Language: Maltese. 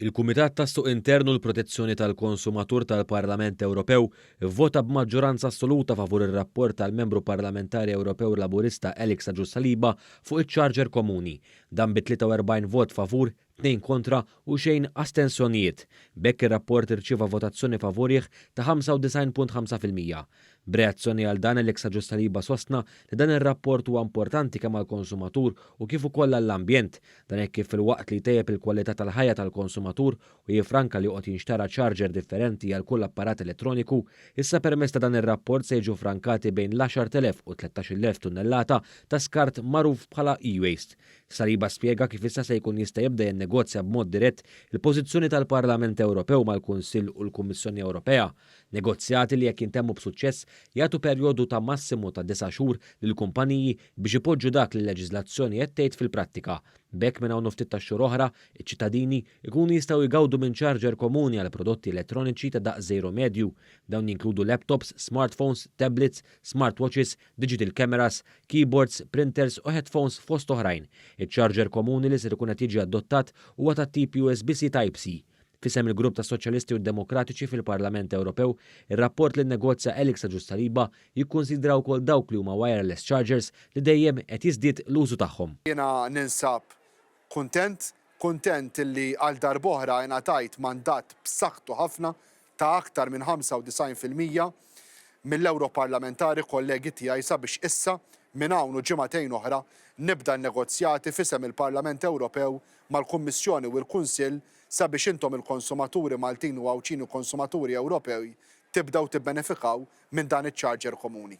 Il-Kumitat tas-Suq Internu l-Protezzjoni tal-Konsumatur tal-Parlament Ewropew vvota b'maġġoranza assoluta favur ir-rapport tal-Membru Parlamentari Ewropew Laburista Alex Agius-Saliba fuq iċ-charger komuni. Dan bi 43 vot favur, 2 kontra u xejn astensjonijiet. Bekk ir-rapport irċieva votazzjoni favorih ta' 95.5%. B'reazzjoni għal dan Alex Agius-Saliba sostna li dan ir-rapport huwa importanti kemm għall-konsumatur u kif ukoll għall-ambjent, dan hekk kif filwaqt li tejjeb il-kwalità tal-ħajja tal-konsumatur u jifranka li qed jinxtara charger differenti għal kull apparat elettroniku, issa permezz ta' dan ir-rapport se jiġu frankati bejn l-10,000 u 13,000 tunnellata ta' skart magħruf bħala e-waste. Saliba spjega kif issa se jkun jista' jibda jinnegozja b'mod dirett il-pożizzjoni tal-Parlament Ewropew mal-Kunsill u l-Kummissjoni Ewropea, negozjati li jekk jintemmu b'suċċess jagħtu perjodu ta' massimu ta' 9 xhur lill-kumpaniji biex ipoġġu dak li l-leġiżlazzjoni qed tgħid fil-prattika. Bekk minn hawn ftit ta' xhur oħra, iċ-ċittadini jkunu jistgħu jgawdu minn charger komuni għal prodotti elettroniċi ta' daqs żejru medju. Dawn jinkludu laptops, smartphones, tablets, smartwatches, digital cameras, keyboards, printers u headphones fost oħrajn. Iċ-charger komuni li ser ikun qed jiġi adottat huwa ta' tip USB-C Type-C. Fisem il-grupp ta' Soċjalisti u Demokratiċi fil-Parlament Ewropew, ir-rapport li nnegozja Alex Agius-Saliba jikkunsidra wkoll dawk li huma wireless chargers li dejjem qed jiżdied l-użu tagħhom. Jiena ninsab kuntent illi għal darb'oħra ingħatajt mandat b'saħħtu ħafna ta' aktar minn 95% mill-Ewroparlamentari kollegi tiegħi sabiex issa minn hawn u ġimagħtejn oħra nibda n-negozjati fisem il-Parlament Ewropew mal-Kummissjoni u l-Kunsill sabiex intom il-konsumaturi Maltin u għawċin u konsumaturi Ewropej tibdaw tibbenefikaw minn dan iċ-charger komuni.